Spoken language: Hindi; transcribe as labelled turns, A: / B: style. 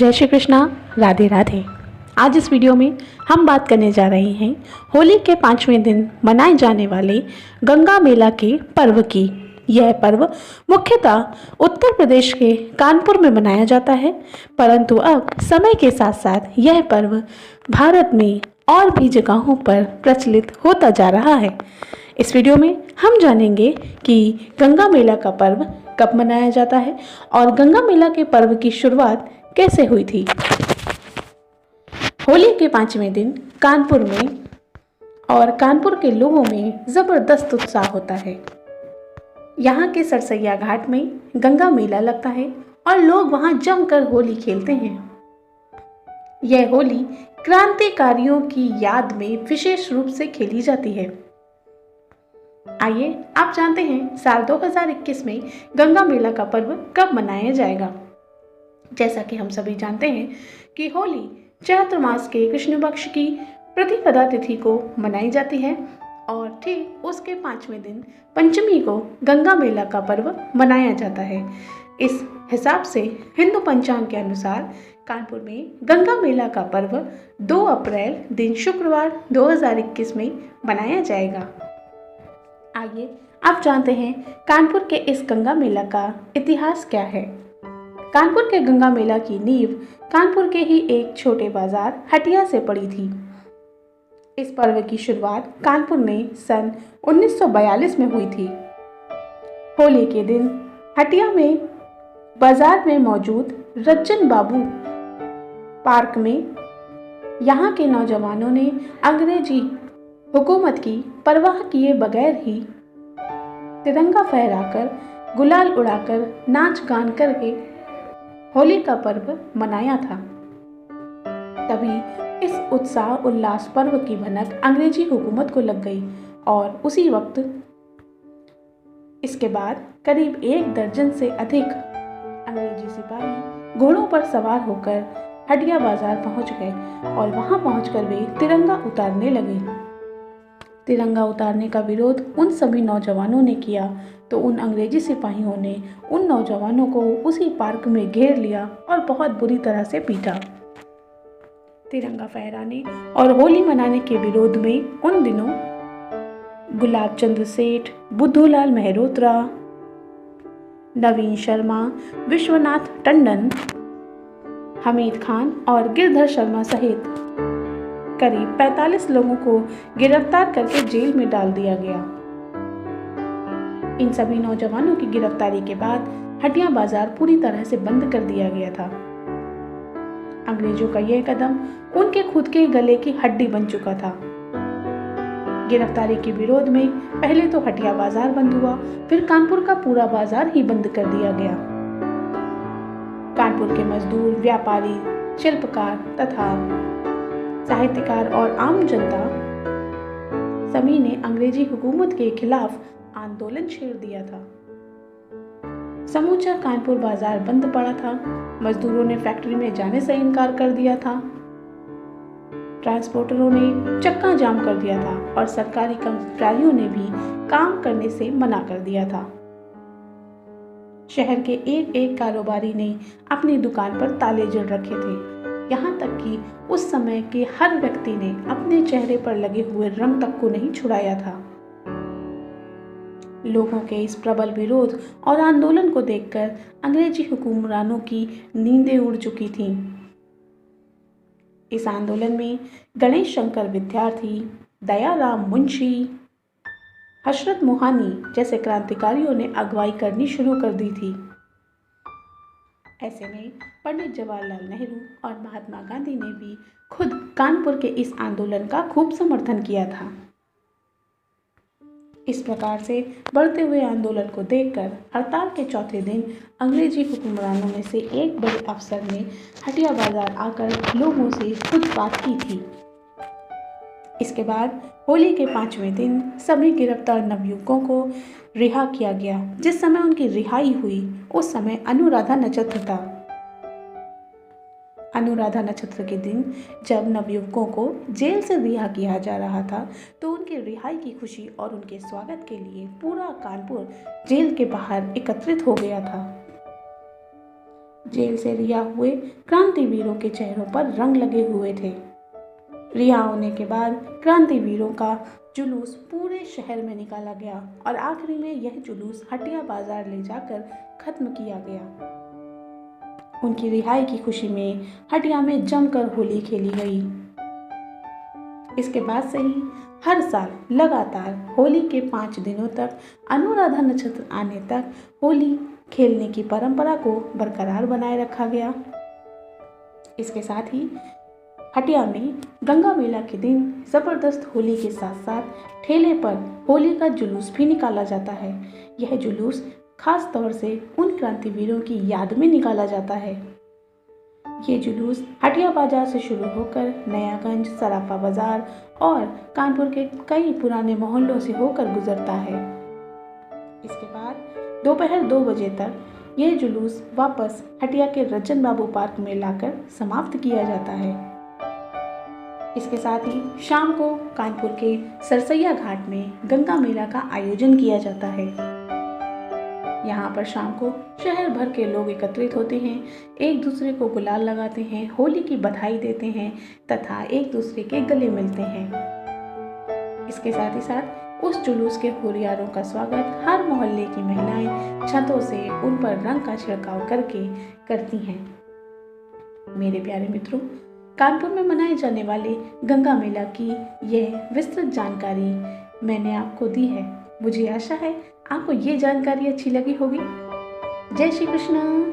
A: जय श्री कृष्णा, राधे राधे। आज इस वीडियो में हम बात करने जा रहे हैं होली के 5वें दिन मनाए जाने वाले गंगा मेला के पर्व की। यह पर्व मुख्यतः उत्तर प्रदेश के कानपुर में मनाया जाता है, परंतु अब समय के साथ साथ यह पर्व भारत में और भी जगहों पर प्रचलित होता जा रहा है। इस वीडियो में हम जानेंगे कि गंगा मेला का पर्व कब मनाया जाता है और गंगा मेला के पर्व की शुरुआत कैसे हुई थी। होली के 5वें दिन कानपुर में और कानपुर के लोगों में ज़बरदस्त उत्साह होता है। यहाँ के सरसैया घाट में गंगा मेला लगता है और लोग वहाँ जमकर होली खेलते हैं। यह होली क्रांतिकारियों की याद में विशेष रूप से खेली जाती है। आइए आप जानते हैं साल 2021 में गंगा मेला का पर्व कब मनाया जाएगा। जैसा कि हम सभी जानते हैं कि होली चैत्र मास के कृष्ण पक्ष की प्रतिपदा तिथि को मनाई जाती है और ठीक उसके 5वें दिन पंचमी को गंगा मेला का पर्व मनाया जाता है। इस हिसाब से हिंदू पंचांग के अनुसार कानपुर में गंगा मेला का पर्व 2 अप्रैल दिन शुक्रवार 2021 में मनाया जाएगा। आइए आप जानते हैं कानपुर के इस गंगा मेला का इतिहास क्या है। कानपुर के गंगा मेला की नींव कानपुर के ही एक छोटे बाजार हटिया से पड़ी थी। इस पर्व की शुरुआत कानपुर में सन 1942 में हुई थी। होली के दिन हटिया में बाजार में मौजूद रज्जन बाबू पार्क में यहाँ के नौजवानों ने अंग्रेजी हुकूमत की परवाह किए बगैर ही तिरंगा फहराकर, गुलाल उड़ाकर, नाच गान करके होली का पर्व मनाया था। तभी इस उत्साह उल्लास पर्व की भनक अंग्रेजी हुकूमत को लग गई और उसी वक्त इसके बाद करीब 1 दर्जन से अधिक अंग्रेजी सिपाही घोड़ों पर सवार होकर हटिया बाजार पहुंच गए और वहां पहुंचकर वे तिरंगा उतारने लगे। तिरंगा उतारने का विरोध उन सभी नौजवानों ने किया तो उन अंग्रेजी सिपाहियों ने उन नौजवानों को उसी पार्क में घेर लिया और बहुत बुरी तरह से पीटा। तिरंगा फहराने और होली मनाने के विरोध में उन दिनों गुलाब चंद्र सेठ, बुद्धूलाल मेहरोत्रा, नवीन शर्मा, विश्वनाथ टंडन, हमीद खान और गिरधर शर्मा सहित करीब 45 लोगों को गिरफ्तार करके जेल में डाल दिया गया। इन सभी नौजवानों की गिरफ्तारी के बाद हटिया बाजार पूरी तरह से बंद कर दिया गया था। अंग्रेजों का यह कदम उनके खुद के गले की हड्डी बन चुका था। गिरफ्तारी के विरोध में पहले तो हटिया बाजार बंद हुआ, फिर कानपुर का पूरा बाजार ही बंद कर दिया गया। कानपुर के मजदूर, व्यापारी, शिल्पकार तथा साहित्यकार और आम जनता सभी ने अंग्रेजी हुकूमत के खिलाफ आंदोलन छेड़ दिया था। समूचा कानपुर बाजार बंद पड़ा था। मजदूरों ने फैक्ट्री में जाने से इनकार कर दिया था। ट्रांसपोर्टरों ने चक्का जाम कर दिया था और सरकारी कर्मचारियों ने भी काम करने से मना कर दिया था। शहर के एक एक कारोबारी ने अपनी दुकान पर ताले जड़ रखे थे। यहाँ तक कि उस समय के हर व्यक्ति ने अपने चेहरे पर लगे हुए रंग तक को नहीं छुड़ाया था। लोगों के इस प्रबल विरोध और आंदोलन को देखकर अंग्रेजी हुक्मरानों की नींदें उड़ चुकी थीं। इस आंदोलन में गणेश शंकर विद्यार्थी, दयाराम मुंशी, हशरत मोहानी जैसे क्रांतिकारियों ने अगुवाई करनी शुरू कर दी थी। ऐसे में पंडित जवाहरलाल नेहरू और महात्मा गांधी ने भी खुद कानपुर के इस आंदोलन का खूब समर्थन किया था। इस प्रकार से बढ़ते हुए आंदोलन को देखकर हड़ताल के चौथे दिन अंग्रेजी हुक्मरानों में से एक बड़े अफसर ने हटिया बाजार आकर लोगों से खुद बात की थी। इसके बाद होली के 5वें दिन सभी गिरफ्तार नवयुवकों को रिहा किया गया। जिस समय उनकी रिहाई हुई उस समय अनुराधा नक्षत्र था। अनुराधा नक्षत्र के दिन जब नवयुवकों को जेल से रिहा किया जा रहा था तो उनकी रिहाई की खुशी और उनके स्वागत के लिए पूरा कानपुर जेल के बाहर एकत्रित हो गया था। जेल से रिहा हुए क्रांतिवीरों के चेहरों पर रंग लगे हुए थे। रिहा होने के बाद क्रांतिवीरों का जुलूस पूरे शहर में निकाला गया और आखिरी में यह जुलूस हटिया बाजार ले जाकर खत्म किया गया। उनकी रिहाई की खुशी में हटिया में जमकर होली खेली गई। इसके बाद से ही हर साल लगातार होली के 5 दिनों तक अनुराधा नक्षत्र आने तक होली खेलने की परंपरा को बरकरार बनाए रखा गया। इसके साथ ही हटिया में गंगा मेला के दिन जबरदस्त होली के साथ साथ ठेले पर होली का जुलूस भी निकाला जाता है। यह जुलूस खास तौर से उन क्रांतिवीरों की याद में निकाला जाता है। ये जुलूस हटिया बाजार से शुरू होकर नयागंज, सराफा बाजार और कानपुर के कई पुराने मोहल्लों से होकर गुजरता है। इसके बाद दोपहर 2 बजे तक यह जुलूस वापस हटिया के रजन बाबू पार्क में लाकर समाप्त किया जाता है। इसके साथ ही शाम को कानपुर के सरसैया घाट में गंगा मेला का आयोजन किया जाता है। यहाँ पर शाम को शहर भर के लोग एकत्रित होते हैं, एक दूसरे को गुलाल लगाते हैं, होली की बधाई देते हैं तथा एक दूसरे के गले मिलते हैं। इसके साथ ही साथ उस जुलूस के होरियारों का स्वागत हर मोहल्ले की महिलाएं छतों से उन पर रंग का छिड़काव करके करती हैं। मेरे प्यारे मित्रों, कानपुर में मनाए जाने वाले गंगा मेला की यह विस्तृत जानकारी मैंने आपको दी है। मुझे आशा है आपको ये जानकारी अच्छी लगी होगी। जय श्री कृष्ण।